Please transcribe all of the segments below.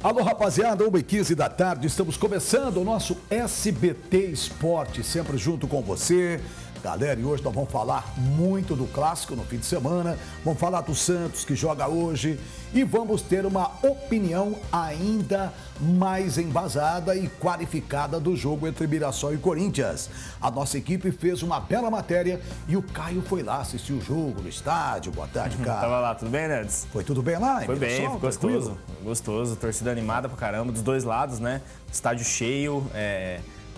Alô, rapaziada, 1h15 da tarde, estamos começando o nosso SBT Esporte, sempre junto com você. Galera, e hoje nós vamos falar muito do clássico no fim de semana, vamos falar do Santos que joga hoje e vamos ter uma opinião ainda mais embasada e qualificada do jogo entre Mirassol e Corinthians. A nossa equipe fez uma bela matéria e o Caio foi lá assistir o jogo no estádio. Boa tarde, cara. Tava lá, tudo bem, Nerds? Foi tudo bem lá? Foi bem, foi gostoso. Gostoso, torcida animada pra caramba, dos dois lados, né? Estádio cheio,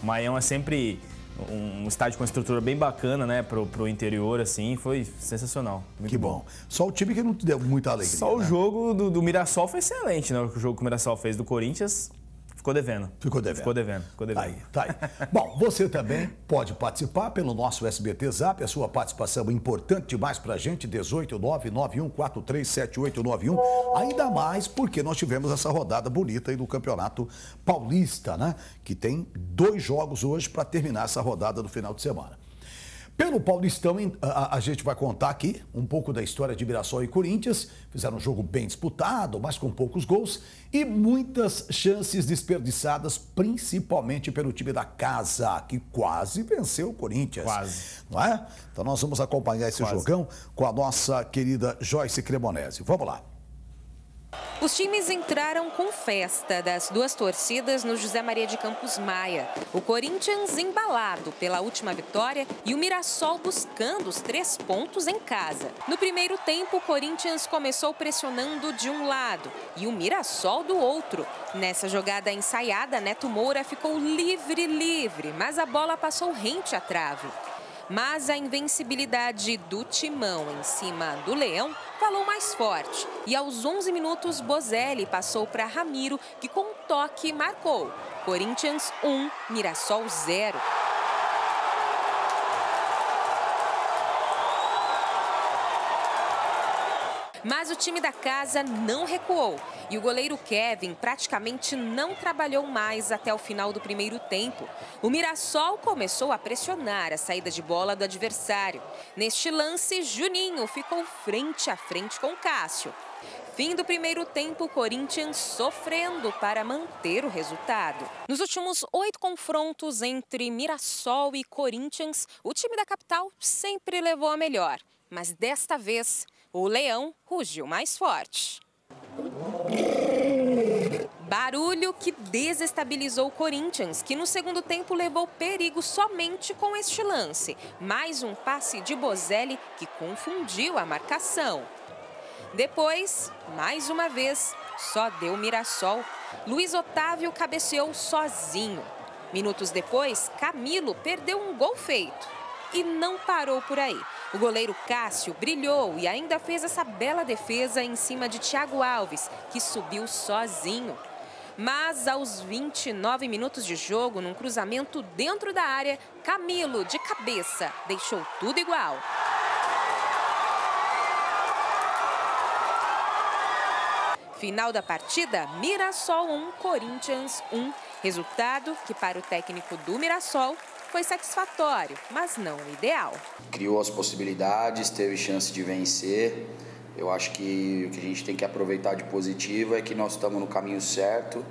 o Maião é sempre um estádio com uma estrutura bem bacana, né, pro interior, assim, foi sensacional. Que bom. Só o time que não te deu muita alegria. Só o jogo do Mirassol foi excelente, né? O jogo que o Mirassol fez do Corinthians ficou devendo. Ficou devendo. Tá aí. Bom, você também pode participar pelo nosso SBT Zap, a sua participação é importante demais pra gente, 18991437891, ainda mais porque nós tivemos essa rodada bonita aí do Campeonato Paulista, né? Que tem 2 jogos hoje para terminar essa rodada do final de semana. Pelo Paulistão, a gente vai contar aqui um pouco da história de Mirassol e Corinthians. Fizeram um jogo bem disputado, mas com poucos gols e muitas chances desperdiçadas, principalmente pelo time da casa, que quase venceu o Corinthians. Quase. Não é? Então nós vamos acompanhar esse jogão com a nossa querida Joyce Cremonese. Vamos lá. Os times entraram com festa das duas torcidas no José Maria de Campos Maia. O Corinthians embalado pela última vitória e o Mirassol buscando os 3 pontos em casa. No primeiro tempo, o Corinthians começou pressionando de um lado e o Mirassol do outro. Nessa jogada ensaiada, Neto Moura ficou livre, mas a bola passou rente à trave. Mas a invencibilidade do Timão em cima do Leão falou mais forte. E aos 11 minutos, Bozelli passou para Ramiro, que com um toque marcou. Corinthians 1, Mirassol 0. Mas o time da casa não recuou e o goleiro Kevin praticamente não trabalhou mais até o final do primeiro tempo. O Mirassol começou a pressionar a saída de bola do adversário. Neste lance, Juninho ficou frente a frente com Cássio. Fim do primeiro tempo, o Corinthians sofrendo para manter o resultado. Nos últimos 8 confrontos entre Mirassol e Corinthians, o time da capital sempre levou a melhor. Mas desta vez, o Leão rugiu mais forte. Barulho que desestabilizou o Corinthians, que no segundo tempo levou perigo somente com este lance. Mais um passe de Bozelli que confundiu a marcação. Depois, mais uma vez, só deu Mirassol. Luiz Otávio cabeceou sozinho. Minutos depois, Camilo perdeu um gol feito. E não parou por aí. O goleiro Cássio brilhou e ainda fez essa bela defesa em cima de Thiago Alves, que subiu sozinho. Mas aos 29 minutos de jogo, num cruzamento dentro da área, Camilo, de cabeça, deixou tudo igual. Final da partida, Mirassol 1, Corinthians 1. Resultado que para o técnico do Mirassol foi satisfatório, mas não ideal. Criou as possibilidades, teve chance de vencer. Eu acho que o que a gente tem que aproveitar de positivo é que nós estamos no caminho certo,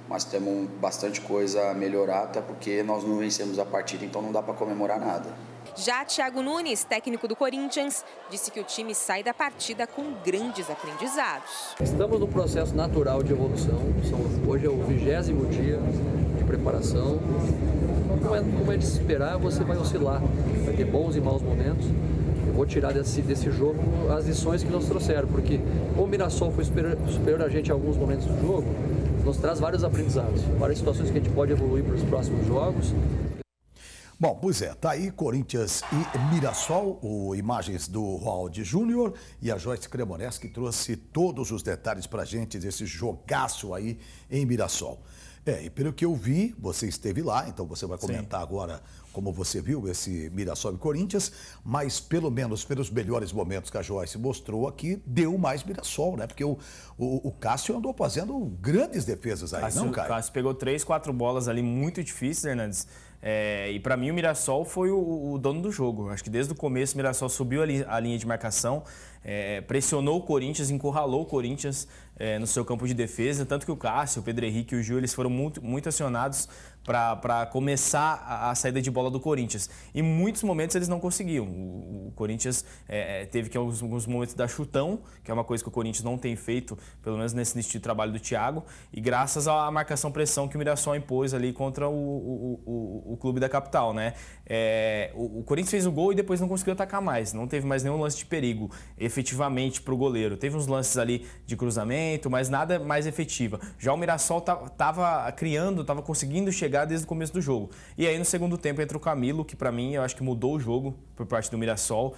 mas temos bastante coisa a melhorar, até porque nós não vencemos a partida, então não dá para comemorar nada. Já Thiago Nunes, técnico do Corinthians, disse que o time sai da partida com grandes aprendizados. Estamos no processo natural de evolução, hoje é o 20º dia de preparação. Como é de se esperar, você vai oscilar, vai ter bons e maus momentos. Eu vou tirar desse jogo as lições que nos trouxeram, porque o Mirassol foi superior a gente em alguns momentos do jogo, nos traz vários aprendizados, várias situações que a gente pode evoluir para os próximos jogos. Bom, pois é, tá aí Corinthians e Mirassol, imagens do Raul Júnior e a Joyce Cremonese que trouxe todos os detalhes pra gente desse jogaço aí em Mirassol. E pelo que eu vi, você esteve lá, então você vai comentar agora como você viu esse Mirassol e Corinthians, mas pelo menos pelos melhores momentos que a Joyce mostrou aqui, deu mais Mirassol, né? Porque o Cássio andou fazendo grandes defesas aí, não, Caio? O Cássio pegou 3, 4 bolas ali muito difíceis, Hernandes. E para mim o Mirassol foi o dono do jogo. Acho que desde o começo o Mirassol subiu a linha de marcação, pressionou o Corinthians, encurralou o Corinthians. no seu campo de defesa, tanto que o Cássio, o Pedro Henrique e o Gil, eles foram muito acionados para começar a saída de bola do Corinthians. Em muitos momentos eles não conseguiam. O Corinthians teve que alguns momentos dar chutão, que é uma coisa que o Corinthians não tem feito, pelo menos nesse início de trabalho do Thiago, e graças à marcação-pressão que o Mirassol impôs ali contra o clube da capital, né? O Corinthians fez o gol e depois não conseguiu atacar mais, não teve mais nenhum lance de perigo efetivamente para o goleiro. Teve uns lances ali de cruzamento, mas nada mais efetiva. Já o Mirassol estava conseguindo chegar desde o começo do jogo. E aí no segundo tempo entra o Camilo, que para mim eu acho que mudou o jogo por parte do Mirassol.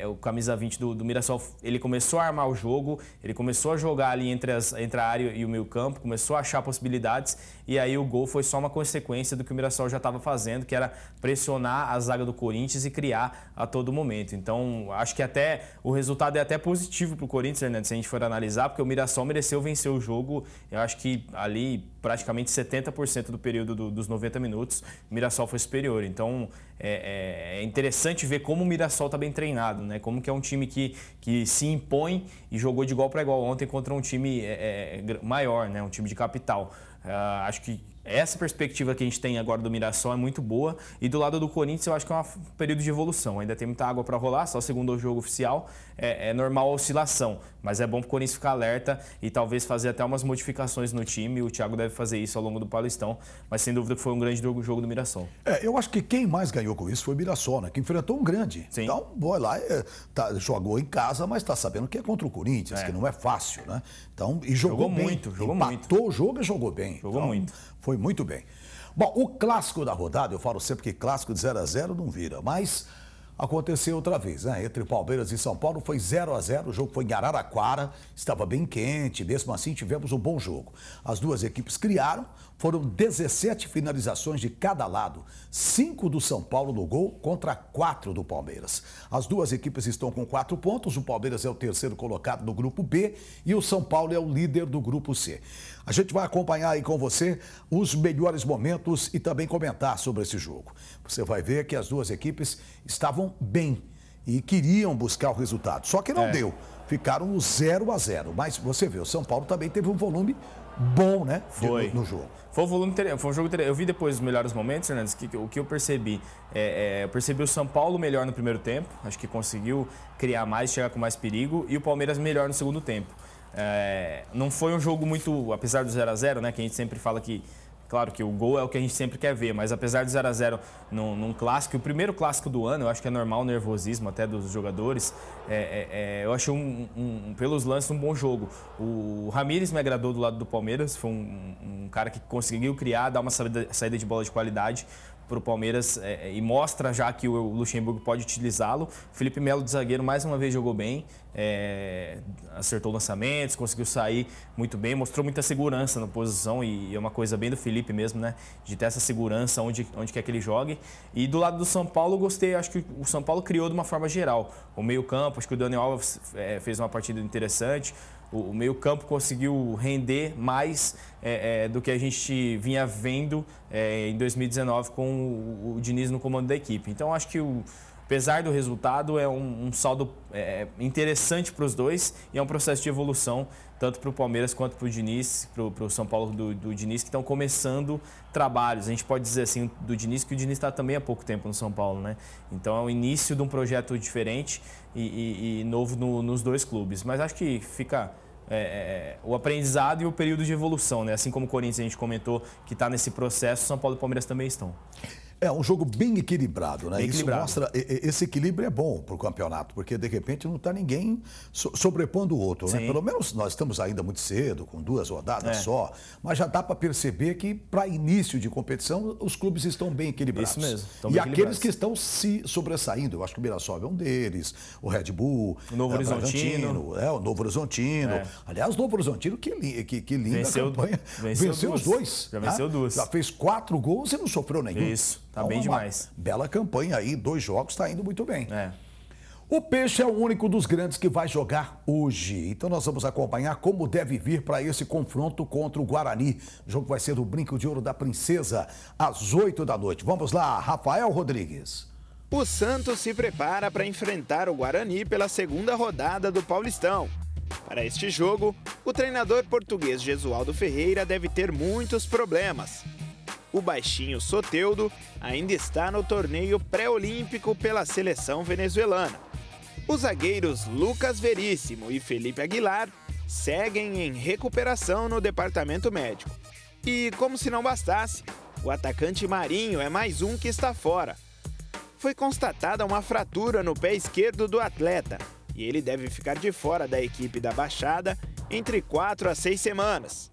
O camisa 20 do Mirassol, ele começou a armar o jogo, ele começou a jogar ali entre a área e o meio campo, começou a achar possibilidades, e aí o gol foi só uma consequência do que o Mirassol já estava fazendo, que era pressionar a zaga do Corinthians e criar a todo momento. Então acho que até o resultado é até positivo para o Corinthians, Fernando, se a gente for analisar, porque o Mirassol mereceu vencer o jogo. Eu acho que ali praticamente 70% do período dos 90 minutos, o Mirassol foi superior. Então, é interessante ver como o Mirassol está bem treinado, né? Como que é um time que se impõe e jogou de igual para igual ontem contra um time maior, né? Um time de capital. Acho que essa perspectiva que a gente tem agora do Mirassol é muito boa, e do lado do Corinthians eu acho que é um período de evolução. Ainda tem muita água para rolar, só o segundo jogo oficial, é normal a oscilação, mas é bom para o Corinthians ficar alerta e talvez fazer até umas modificações no time. O Thiago deve fazer isso ao longo do Paulistão, mas sem dúvida que foi um grande jogo do Mirassol. Eu acho que quem mais ganhou com isso foi o Mirassol, né? Que enfrentou um grande. Sim. Então, vai lá, jogou em casa, mas está sabendo que é contra o Corinthians, que não é fácil, né? Então, e jogou bem. Empatou o jogo e jogou bem. Jogou muito. Foi muito bem. Bom, o clássico da rodada, eu falo sempre que clássico de 0-0 não vira, mas aconteceu outra vez, né? Entre Palmeiras e São Paulo foi 0-0, o jogo foi em Araraquara, estava bem quente, mesmo assim tivemos um bom jogo. As duas equipes criaram, foram 17 finalizações de cada lado, 5 do São Paulo no gol contra 4 do Palmeiras. As duas equipes estão com 4 pontos, o Palmeiras é o terceiro colocado no grupo B e o São Paulo é o líder do grupo C. A gente vai acompanhar aí com você os melhores momentos e também comentar sobre esse jogo. Você vai ver que as duas equipes estavam bem e queriam buscar o resultado, só que não deu. Ficaram no 0-0, mas você vê, o São Paulo também teve um volume bom, né? No jogo. Foi um jogo interessante. Eu vi depois os melhores momentos, Fernandes, o que eu percebi. Eu percebi o São Paulo melhor no primeiro tempo, acho que conseguiu criar mais, chegar com mais perigo, e o Palmeiras melhor no segundo tempo. Não foi um jogo muito, apesar do 0-0, né, que a gente sempre fala que, claro que o gol é o que a gente sempre quer ver, mas apesar do 0-0 num clássico, o primeiro clássico do ano, eu acho que é normal o nervosismo até dos jogadores, eu achei pelos lances um bom jogo. O Ramírez me agradou do lado do Palmeiras, foi um cara que conseguiu criar, dar uma saída de bola de qualidade para o Palmeiras e mostra já que o Luxemburgo pode utilizá-lo. Felipe Melo de zagueiro mais uma vez jogou bem, acertou lançamentos, conseguiu sair muito bem, mostrou muita segurança na posição, e é uma coisa bem do Felipe mesmo, né? De ter essa segurança onde quer que ele jogue. E do lado do São Paulo, eu gostei, acho que o São Paulo criou de uma forma geral. O meio-campo, acho que o Daniel Alves fez uma partida interessante. O meio-campo conseguiu render mais do que a gente vinha vendo em 2019 com o Diniz no comando da equipe. Então, acho que, apesar do resultado, é um saldo interessante para os dois e é um processo de evolução, tanto para o Palmeiras quanto para o Diniz, para o São Paulo do Diniz, que estão começando trabalhos. A gente pode dizer assim do Diniz, que o Diniz está também há pouco tempo no São Paulo, né? Então, é o início de um projeto diferente e novo nos dois clubes. Mas acho que fica o aprendizado e o período de evolução, né? Assim como o Corinthians a gente comentou que está nesse processo, São Paulo e Palmeiras também estão. É um jogo bem equilibrado, né? Bem equilibrado. Isso mostra, esse equilíbrio é bom para o campeonato, porque de repente não está ninguém sobrepondo o outro, né? Pelo menos nós estamos ainda muito cedo, com 2 rodadas só, mas já dá para perceber que para início de competição os clubes estão bem equilibrados. Isso mesmo. E aqueles que estão se sobressaindo, eu acho que o Mirassol é um deles, o Red Bull, o Novo Horizontino. O Novo Horizontino. Aliás, o Novo Horizontino, que linda campanha. Venceu os dois. Já venceu 2. Já fez 4 gols e não sofreu nenhum. Isso. Tá bem demais. Bela campanha aí, 2 jogos, tá indo muito bem. O Peixe é o único dos grandes que vai jogar hoje. Então nós vamos acompanhar como deve vir para esse confronto contra o Guarani. O jogo vai ser o Brinco de Ouro da Princesa, às 8 da noite. Vamos lá, Rafael Rodrigues. O Santos se prepara para enfrentar o Guarani pela segunda rodada do Paulistão. Para este jogo, o treinador português Jesualdo Ferreira deve ter muitos problemas. O baixinho Soteldo ainda está no torneio pré-olímpico pela seleção venezuelana. Os zagueiros Lucas Veríssimo e Felipe Aguilar seguem em recuperação no departamento médico. E, como se não bastasse, o atacante Marinho é mais um que está fora. Foi constatada uma fratura no pé esquerdo do atleta e ele deve ficar de fora da equipe da Baixada entre 4 a 6 semanas.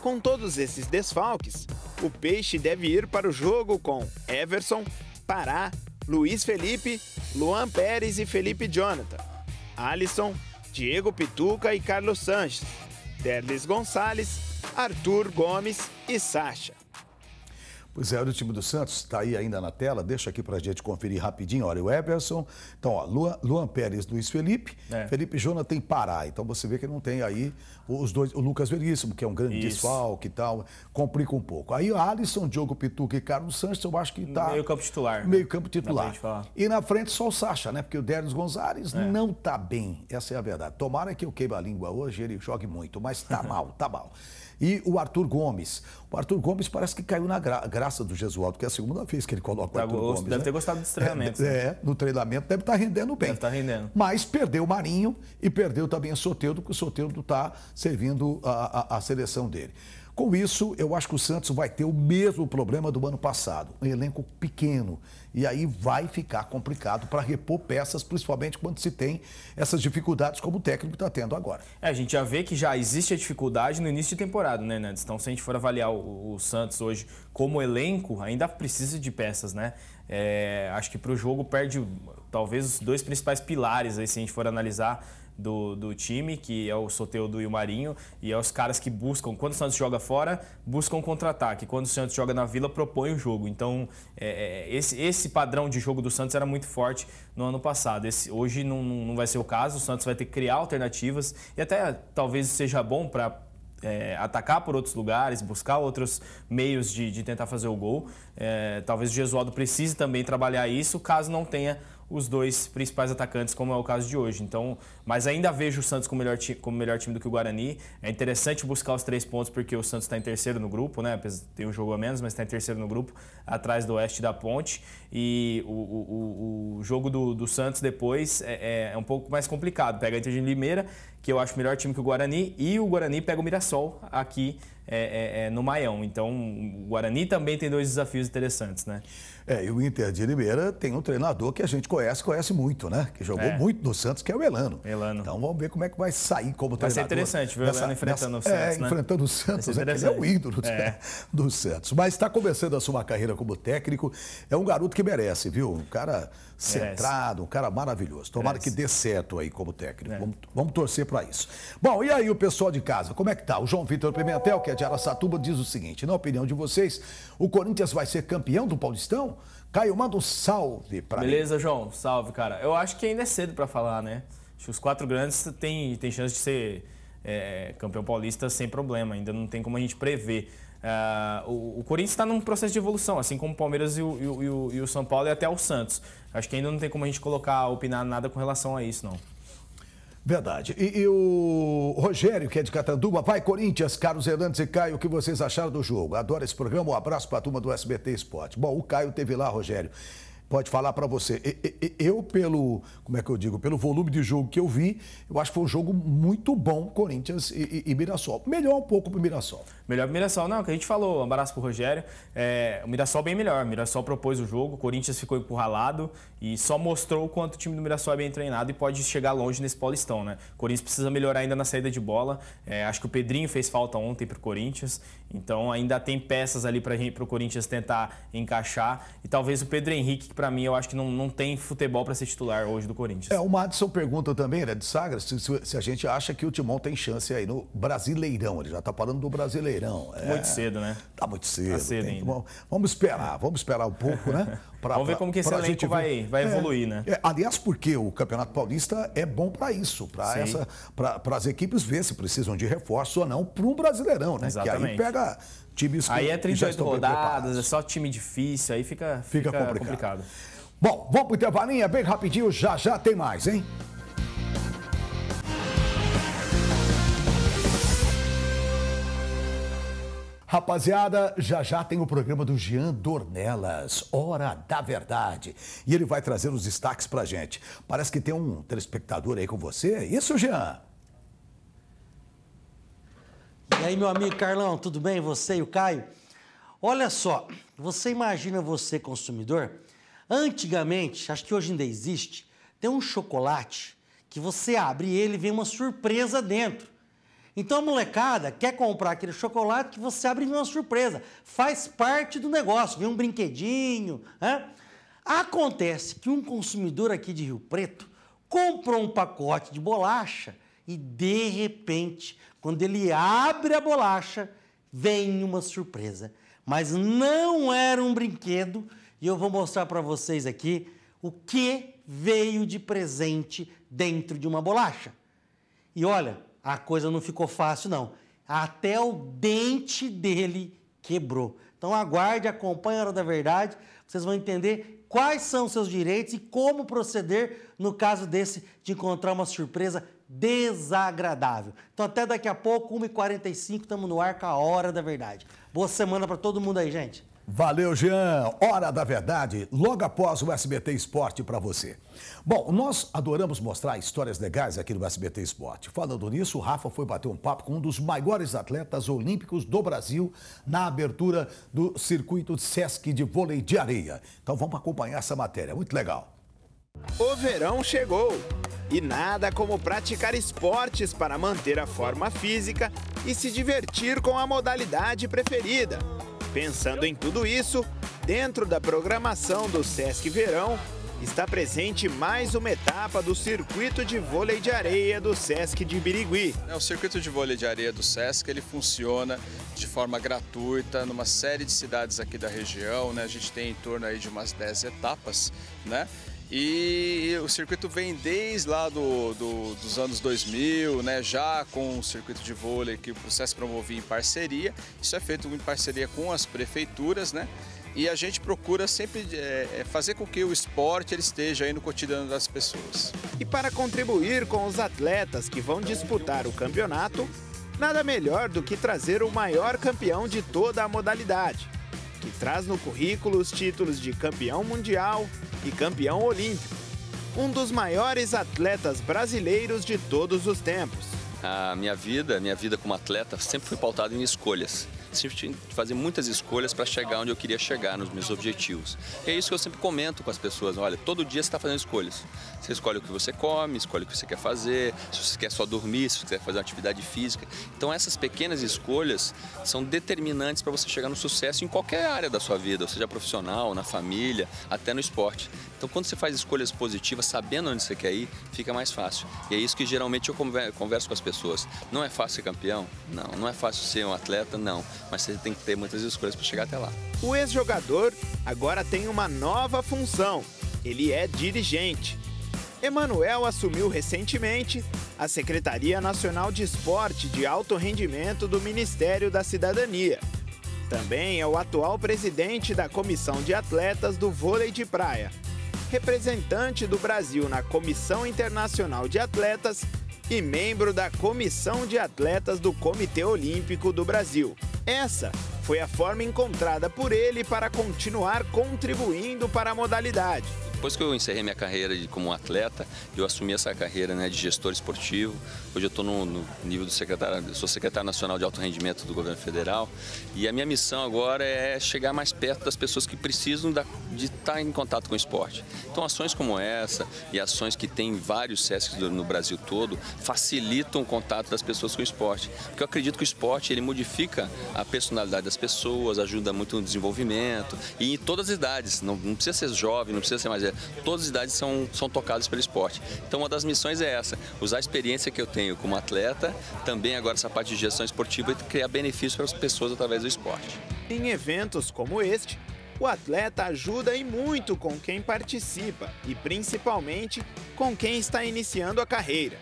Com todos esses desfalques, o Peixe deve ir para o jogo com Everson, Pará, Luiz Felipe, Luan Pérez e Felipe Jonathan, Alisson, Diego Pituca e Carlos Sanches, Derlis Gonçalves, Arthur Gomes e Sacha. Pois é, o time do Santos está aí ainda na tela, deixa aqui para a gente conferir rapidinho. Olha, o Everson, então, ó, Luan Pérez, Luiz Felipe, Felipe Jonathan e Pará. Então você vê que não tem aí os dois, o Lucas Veríssimo, que é um grande desfalque e tal, complica um pouco. Aí o Alisson, Diogo Pituca e Carlos Sanches, eu acho que tá... Meio campo titular. Meio campo titular. E na frente só o Sacha, né? Porque o Derlis Gonçalves não tá bem, essa é a verdade. Tomara que eu queime a língua hoje, ele jogue muito, mas tá mal, tá mal. E o Arthur Gomes. O Arthur Gomes parece que caiu na graça do Jesualdo, que é a segunda vez que ele coloca o Arthur Gomes. Deve ter gostado dos treinamentos. No treinamento deve estar rendendo bem. Deve estar rendendo. Mas perdeu o Marinho e perdeu também o Soteldo, porque o Soteldo está servindo a seleção dele. Com isso, eu acho que o Santos vai ter o mesmo problema do ano passado, um elenco pequeno. E aí vai ficar complicado para repor peças, principalmente quando se tem essas dificuldades como o técnico está tendo agora. A gente já vê que já existe a dificuldade no início de temporada, né, Nantes? Então, se a gente for avaliar o Santos hoje como elenco, ainda precisa de peças, né? Acho que para o jogo perde talvez os dois principais pilares, aí, se a gente for analisar, do time, que é o Soteldo e o Marinho, e é os caras que buscam, quando o Santos joga fora, buscam contra-ataque. Quando o Santos joga na Vila, propõe o jogo. Então, esse padrão de jogo do Santos era muito forte no ano passado. Hoje não vai ser o caso, o Santos vai ter que criar alternativas, e até talvez seja bom para atacar por outros lugares, buscar outros meios de tentar fazer o gol. Talvez o Jesualdo precise também trabalhar isso, caso não tenha os dois principais atacantes, como é o caso de hoje. Então, mas ainda vejo o Santos como melhor time do que o Guarani. É interessante buscar os 3 pontos, porque o Santos está em terceiro no grupo, né? Tem um jogo a menos, mas está em terceiro no grupo, atrás do Oeste da Ponte. E o jogo do Santos depois é um pouco mais complicado. Pega a Inter de Limeira, que eu acho melhor time que o Guarani, e o Guarani pega o Mirassol aqui no Maião. Então, o Guarani também tem 2 desafios interessantes, né? E o Inter de Limeira tem um treinador que a gente conhece muito, né? Que jogou muito no Santos, que é o Elano. Então vamos ver como é que vai sair como treinador. Vai ser interessante ver o Elano enfrentando o Santos, né? Enfrentando o Santos, ele é o ídolo do Santos. Mas está começando a sua carreira como técnico. É um garoto que merece, viu? Um cara centrado, um cara maravilhoso. Tomara que dê certo aí como técnico. Vamos torcer para isso. Bom, e aí o pessoal de casa, como é que tá? O João Vitor Pimentel, que é de Araçatuba, diz o seguinte: na opinião de vocês, o Corinthians vai ser campeão do Paulistão? Caio, manda um salve para mim. Beleza, João. Salve, cara. Eu acho que ainda é cedo para falar, né? Acho que os 4 grandes têm chance de ser campeão paulista sem problema. Ainda não tem como a gente prever. O Corinthians está num processo de evolução, assim como o Palmeiras e o São Paulo e até o Santos. Acho que ainda não tem como a gente opinar nada com relação a isso, não. Verdade. E o Rogério, que é de Catanduba, vai Corinthians, Carlos Hernandes e Caio, o que vocês acharam do jogo? Adoro esse programa, um abraço para a turma do SBT Esporte. Bom, o Caio teve lá, Rogério. Pode falar para você. Eu, pelo volume de jogo que eu vi, eu acho que foi um jogo muito bom, Corinthians e Mirassol. Melhor um pouco para o Mirassol. Melhor para o Mirassol, não, que a gente falou, um abraço para o Rogério. O Mirassol bem melhor, o Mirassol propôs o jogo, o Corinthians ficou encurralado e só mostrou o quanto o time do Mirassol é bem treinado e pode chegar longe nesse Paulistão, né? O Corinthians precisa melhorar ainda na saída de bola. Acho que o Pedrinho fez falta ontem para o Corinthians, então ainda tem peças ali para o Corinthians tentar encaixar. E talvez o Pedro Henrique, que para mim eu acho que não tem futebol para ser titular hoje do Corinthians. O Madison pergunta também, né, de Sagres, se a gente acha que o Timão tem chance aí no Brasileirão. Ele já está falando do Brasileirão. Muito cedo, né? Tá muito cedo. Tá cedo ainda. Vamos esperar um pouco, né? Vamos ver como que esse elenco vai evoluir, né? Aliás, porque o Campeonato Paulista é bom para isso, para as equipes ver se precisam de reforço ou não para um Brasileirão, né? Exatamente. Que aí pega times que aí é 38 rodadas, é só time difícil, aí fica complicado. Bom, vamos pro intervalinho, bem rapidinho, já tem mais, hein? Rapaziada, já tem o programa do Jean Dornelas, Hora da Verdade. E ele vai trazer os destaques pra gente. Parece que tem um telespectador aí com você. Isso, Jean? E aí, meu amigo Carlão, tudo bem? Você e o Caio? Olha só, você imagina você, consumidor? Antigamente, acho que hoje ainda existe, tem um chocolate que você abre ele e vem uma surpresa dentro. Então a molecada quer comprar aquele chocolate que você abre e vem uma surpresa. Faz parte do negócio, vem um brinquedinho. Né? Acontece que um consumidor aqui de Rio Preto comprou um pacote de bolacha e, de repente, quando ele abre a bolacha, vem uma surpresa. Mas não era um brinquedo e eu vou mostrar para vocês aqui o que veio de presente dentro de uma bolacha. E olha, a coisa não ficou fácil, não. Até o dente dele quebrou. Então aguarde, acompanhe a Hora da Verdade. Vocês vão entender quais são os seus direitos e como proceder no caso desse de encontrar uma surpresa desagradável. Então até daqui a pouco, 1h45, estamos no ar com a Hora da Verdade. Boa semana para todo mundo aí, gente. Valeu, Jean. Hora da Verdade, logo após o SBT Esporte para você. Bom, nós adoramos mostrar histórias legais aqui no SBT Esporte. Falando nisso, o Rafa foi bater um papo com um dos maiores atletas olímpicos do Brasil na abertura do circuito Sesc de vôlei de areia. Então vamos acompanhar essa matéria, muito legal. O verão chegou e nada como praticar esportes para manter a forma física e se divertir com a modalidade preferida. Pensando em tudo isso, dentro da programação do Sesc Verão, está presente mais uma etapa do circuito de vôlei de areia do Sesc de Birigui. O circuito de vôlei de areia do Sesc, ele funciona de forma gratuita numa série de cidades aqui da região, né? A gente tem em torno aí de umas 10 etapas, né? E o circuito vem desde lá dos anos 2000, né, já com o circuito de vôlei que o Sesc promovia em parceria. Isso é feito em parceria com as prefeituras, né? E a gente procura sempre fazer com que o esporte ele esteja aí no cotidiano das pessoas. E para contribuir com os atletas que vão disputar o campeonato, nada melhor do que trazer o maior campeão de toda a modalidade, que traz no currículo os títulos de campeão mundial e campeão olímpico. Um dos maiores atletas brasileiros de todos os tempos. A minha vida como atleta sempre foi pautada em escolhas. Sempre tinha que fazer muitas escolhas para chegar onde eu queria chegar, nos meus objetivos. E é isso que eu sempre comento com as pessoas. Olha, todo dia você está fazendo escolhas. Você escolhe o que você come, escolhe o que você quer fazer, se você quer só dormir, se você quer fazer uma atividade física. Então essas pequenas escolhas são determinantes para você chegar no sucesso em qualquer área da sua vida, seja profissional, na família, até no esporte. Então quando você faz escolhas positivas, sabendo onde você quer ir, fica mais fácil. E é isso que geralmente eu converso com as pessoas. Não é fácil ser campeão? Não é fácil ser um atleta? Não. Mas você tem que ter muitas escolhas para chegar até lá. O ex-jogador agora tem uma nova função. Ele é dirigente. Emanuel assumiu recentemente a Secretaria Nacional de Esporte de Alto Rendimento do Ministério da Cidadania. Também é o atual presidente da Comissão de Atletas do Vôlei de Praia, representante do Brasil na Comissão Internacional de Atletas e membro da Comissão de Atletas do Comitê Olímpico do Brasil. Essa foi a forma encontrada por ele para continuar contribuindo para a modalidade. Depois que eu encerrei minha carreira como atleta, eu assumi essa carreira, né, de gestor esportivo. Hoje eu estou no nível do secretário, eu sou secretário nacional de alto rendimento do governo federal. E a minha missão agora é chegar mais perto das pessoas que precisam de estar em contato com o esporte. Então ações como essa e ações que tem vários SESCs no Brasil todo facilitam o contato das pessoas com o esporte. Porque eu acredito que o esporte ele modifica a personalidade das pessoas, ajuda muito no desenvolvimento e em todas as idades. Não precisa ser jovem, não precisa ser mais velho. Todas as idades são tocadas pelo esporte. Então uma das missões é essa, usar a experiência que eu tenho como atleta, também agora essa parte de gestão esportiva e criar benefícios para as pessoas através do esporte. Em eventos como este, o atleta ajuda e muito com quem participa e principalmente com quem está iniciando a carreira.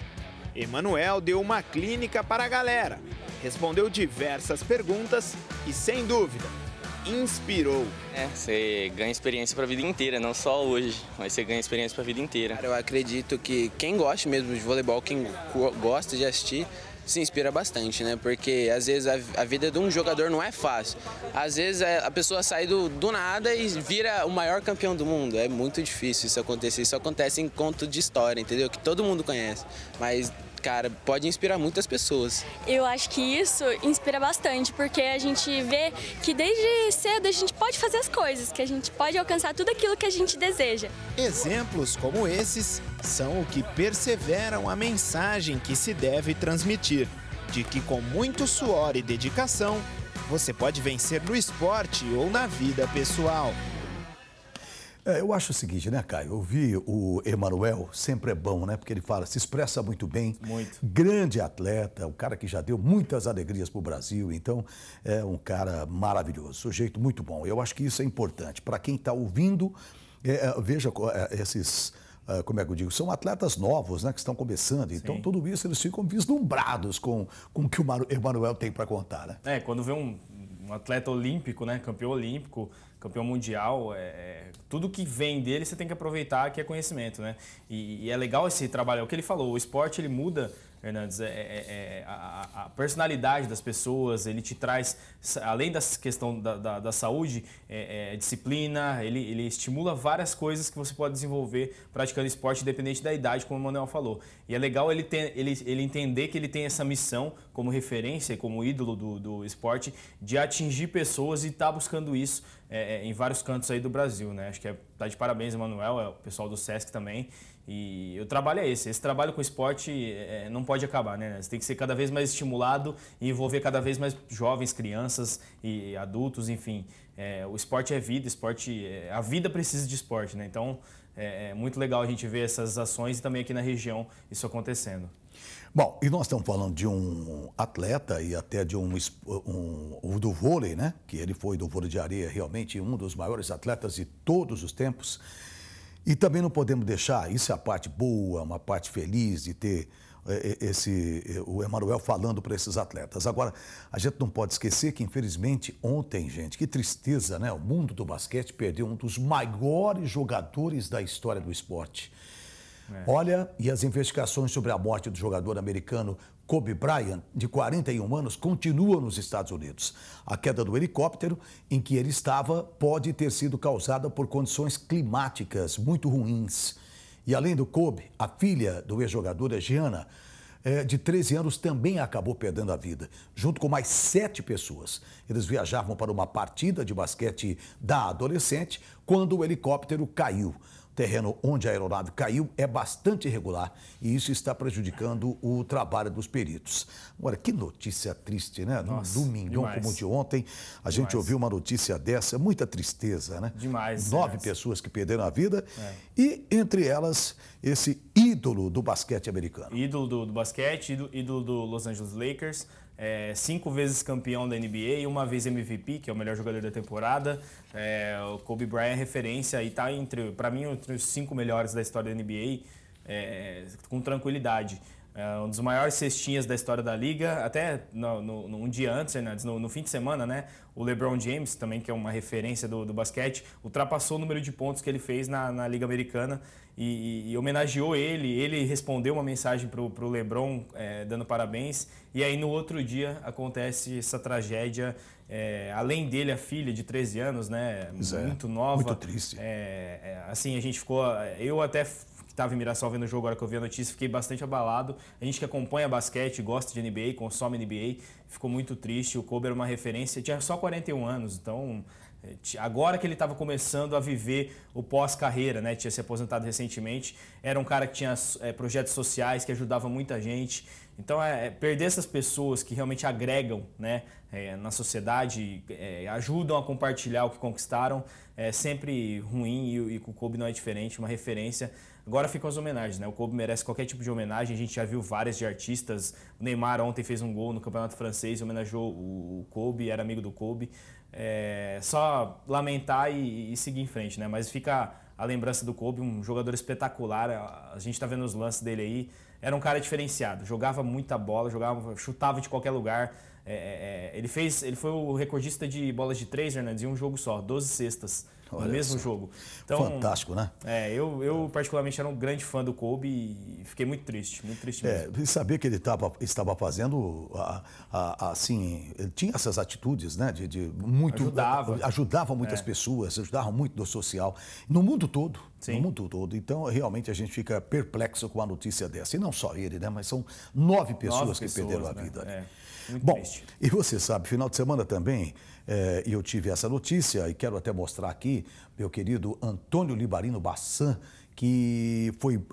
Emanuel deu uma clínica para a galera, respondeu diversas perguntas e, sem dúvida, inspirou. Você ganha experiência para a vida inteira, não só hoje, mas você ganha experiência para a vida inteira. Eu acredito que quem gosta mesmo de voleibol, quem gosta de assistir, se inspira bastante, né? Porque às vezes a vida de um jogador não é fácil. Às vezes a pessoa sai do nada e vira o maior campeão do mundo. É muito difícil isso acontecer. Isso acontece em conto de história, entendeu? Que todo mundo conhece. Mas, cara, pode inspirar muitas pessoas. Eu acho que isso inspira bastante, porque a gente vê que desde cedo a gente pode fazer as coisas, que a gente pode alcançar tudo aquilo que a gente deseja. Exemplos como esses são o que perseveram a mensagem que se deve transmitir, de que com muito suor e dedicação, você pode vencer no esporte ou na vida pessoal. Eu acho o seguinte, né, Caio? Ouvir o Emanuel sempre é bom, né? Porque ele fala, se expressa muito bem. Muito. Grande atleta, um cara que já deu muitas alegrias para o Brasil. Então, é um cara maravilhoso, sujeito muito bom. Eu acho que isso é importante. Para quem está ouvindo, veja esses... como é que eu digo? São atletas novos, né? Que estão começando. Então, sim, tudo isso eles ficam vislumbrados com o que o Emanuel tem para contar, né? Quando vê um atleta olímpico, né? Campeão olímpico, campeão mundial, tudo que vem dele você tem que aproveitar, que é conhecimento, né? E é legal esse trabalho, é o que ele falou, o esporte ele muda, Hernandes, a personalidade das pessoas, ele te traz, além da questão da saúde, disciplina, ele estimula várias coisas que você pode desenvolver praticando esporte, independente da idade, como o Manuel falou. E é legal ele entender que ele tem essa missão como referência, como ídolo do esporte, de atingir pessoas e tá buscando isso em vários cantos aí do Brasil, né? Acho que tá de parabéns, Emanuel, o pessoal do Sesc também. E o trabalho é esse trabalho com esporte não pode acabar, né? Você tem que ser cada vez mais estimulado e envolver cada vez mais jovens, crianças e adultos, enfim. O esporte é vida, a vida precisa de esporte, né? Então é muito legal a gente ver essas ações e também aqui na região isso acontecendo. Bom, e nós estamos falando de um atleta e até de do vôlei, né? Que ele foi do vôlei de areia, realmente um dos maiores atletas de todos os tempos. E também não podemos deixar, isso é a parte boa, uma parte feliz de ter o Emanuel falando para esses atletas. Agora, a gente não pode esquecer que, infelizmente, ontem, gente, que tristeza, né? O mundo do basquete perdeu um dos maiores jogadores da história do esporte. Olha, e as investigações sobre a morte do jogador americano Kobe Bryant, de 41 anos, continuam nos Estados Unidos. A queda do helicóptero em que ele estava pode ter sido causada por condições climáticas muito ruins. E além do Kobe, a filha do ex-jogador, a Gianna, de 13 anos, também acabou perdendo a vida, junto com mais 7 pessoas. Eles viajavam para uma partida de basquete da adolescente quando o helicóptero caiu. O terreno onde a aeronave caiu é bastante irregular e isso está prejudicando o trabalho dos peritos. Agora, que notícia triste, né? Nossa, num domingão como o de ontem, a gente ouviu uma notícia dessa, muita tristeza, né? Demais. 9 pessoas que perderam a vida e, entre elas, esse ídolo do basquete americano. Ídolo do basquete, ídolo do Los Angeles Lakers. 5 vezes campeão da NBA e 1 vez MVP, que é o melhor jogador da temporada. O Kobe Bryant é referência e está, para mim, entre os 5 melhores da história da NBA, com tranquilidade. Um dos maiores cestinhas da história da liga, até um dia antes, no fim de semana, né? O LeBron James, também, que é uma referência do basquete, ultrapassou o número de pontos que ele fez na Liga Americana e homenageou ele. Ele respondeu uma mensagem para o LeBron dando parabéns. E aí, no outro dia, acontece essa tragédia. Além dele, a filha de 13 anos, né? Muito nova. Muito triste. Assim, a gente ficou... Eu até... Estava em Mirassol vendo o jogo, agora que eu vi a notícia, fiquei bastante abalado. A gente que acompanha basquete, gosta de NBA, consome NBA, ficou muito triste. O Kobe era uma referência, tinha só 41 anos, então agora que ele estava começando a viver o pós-carreira, né? Tinha se aposentado recentemente, era um cara que tinha projetos sociais, que ajudava muita gente. Então, perder essas pessoas que realmente agregam, né, na sociedade, ajudam a compartilhar o que conquistaram, é sempre ruim e com o Kobe não é diferente, uma referência. Agora ficam as homenagens, né? O Kobe merece qualquer tipo de homenagem, a gente já viu várias de artistas. O Neymar ontem fez um gol no Campeonato Francês, homenageou o Kobe, era amigo do Kobe. Só lamentar e seguir em frente, né? Mas fica a lembrança do Kobe, um jogador espetacular, a gente está vendo os lances dele aí. Era um cara diferenciado, jogava muita bola, chutava de qualquer lugar. Ele foi o recordista de bolas de 3, Hernandes, em um jogo só, 12 cestas. no mesmo jogo. Então, fantástico, né? Eu particularmente era um grande fã do Kobe e fiquei muito triste mesmo. E saber que ele estava fazendo, assim, ele tinha essas atitudes, né? Ajudava muitas pessoas, ajudava muito no social, no mundo todo. Sim. No mundo todo. Então, realmente, a gente fica perplexo com a notícia dessa. E não só ele, né? Mas são 9 pessoas que perderam a vida. Né? Muito bom, triste. E você sabe, final de semana também, eu tive essa notícia e quero até mostrar aqui, meu querido Antônio Libarino Bassan, que foi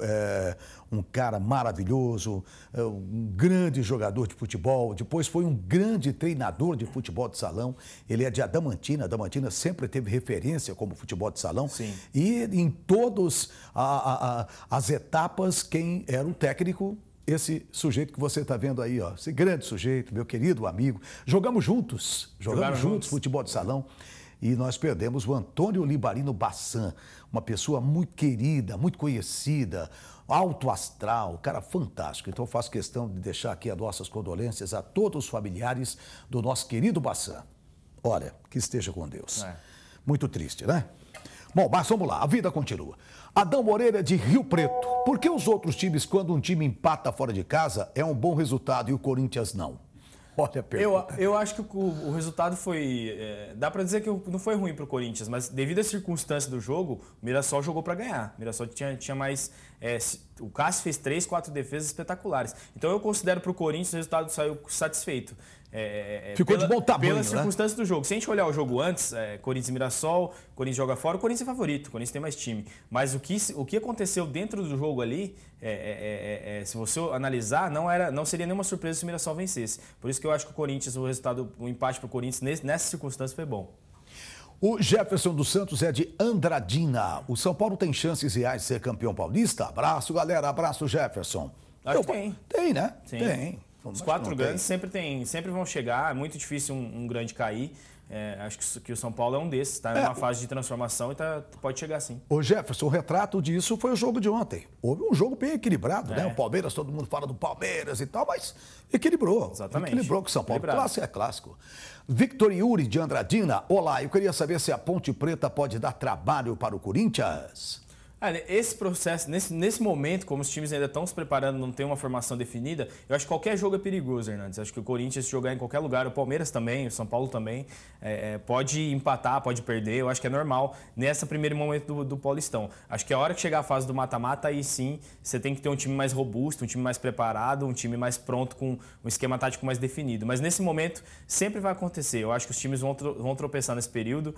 um cara maravilhoso, um grande jogador de futebol, depois foi um grande treinador de futebol de salão. Ele é de Adamantina, Adamantina sempre teve referência como futebol de salão. Sim. E em todas as etapas, quem era o técnico, esse sujeito que você está vendo aí, ó, esse grande sujeito, meu querido amigo. Jogamos juntos futebol de salão. E nós perdemos o Antônio Libarino Bassan, uma pessoa muito querida, muito conhecida, alto astral, cara fantástico. Então eu faço questão de deixar aqui as nossas condolências a todos os familiares do nosso querido Bassan. Olha, que esteja com Deus. Muito triste, né? Bom, mas vamos lá, a vida continua. Adão Moreira de Rio Preto. Por que os outros times, quando um time empata fora de casa, é um bom resultado e o Corinthians não? Olha a pergunta. Eu acho que o resultado foi... dá para dizer que não foi ruim para o Corinthians, mas devido às circunstâncias do jogo, o Mirassol jogou para ganhar. O Mirassol tinha mais... o Cássio fez 3, 4 defesas espetaculares. Então eu considero para o Corinthians o resultado saiu satisfeito. Ficou de bom tamanho, pelas circunstâncias do jogo. Se a gente olhar o jogo antes, Corinthians e Mirassol, Corinthians joga fora, o Corinthians é favorito, o Corinthians tem mais time. Mas o que aconteceu dentro do jogo ali, se você analisar, não seria nenhuma surpresa se o Mirassol vencesse. Por isso que eu acho que o empate para o Corinthians nessa circunstância foi bom. O Jefferson dos Santos é de Andradina. O São Paulo tem chances reais de ser campeão paulista? Abraço, galera. Abraço, Jefferson. Acho que tem. Tem, né? Sim. Tem. Os 4 grandes sempre vão chegar, é muito difícil um grande cair. Acho que o São Paulo é um desses, está em uma fase de transformação e pode chegar sim. O Jefferson, o retrato disso foi o jogo de ontem. Houve um jogo bem equilibrado, né? O Palmeiras, todo mundo fala do Palmeiras e tal, mas equilibrou. Exatamente. Equilibrou com o São Paulo. Clássico é clássico. Victor Yuri de Andradina. Olá, eu queria saber se a Ponte Preta pode dar trabalho para o Corinthians. Esse processo, nesse momento, como os times ainda estão se preparando, não tem uma formação definida, eu acho que qualquer jogo é perigoso, Hernandes. Acho que o Corinthians, se jogar em qualquer lugar, o Palmeiras também, o São Paulo também, pode empatar, pode perder. Eu acho que é normal nesse primeiro momento do Paulistão. Acho que a hora que chegar a fase do mata-mata, aí sim, você tem que ter um time mais robusto, um time mais preparado, um time mais pronto, com um esquema tático mais definido. Mas nesse momento, sempre vai acontecer. Eu acho que os times vão tropeçar nesse período.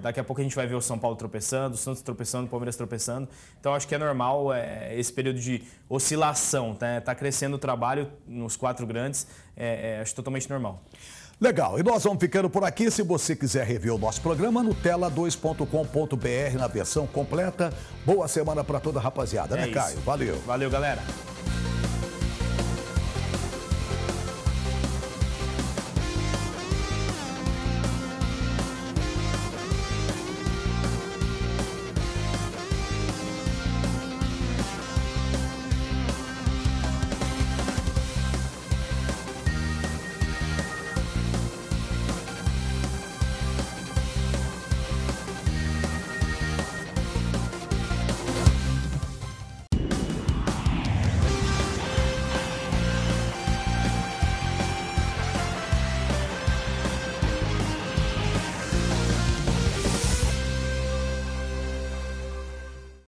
Daqui a pouco a gente vai ver o São Paulo tropeçando, o Santos tropeçando, o Palmeiras tropeçando. Então, acho que é normal esse período de oscilação. Tá crescendo o trabalho nos 4 grandes. Acho totalmente normal. Legal. E nós vamos ficando por aqui. Se você quiser rever o nosso programa, no tela2.com.br, na versão completa. Boa semana para toda a rapaziada, né, Caio? Valeu. Valeu, galera.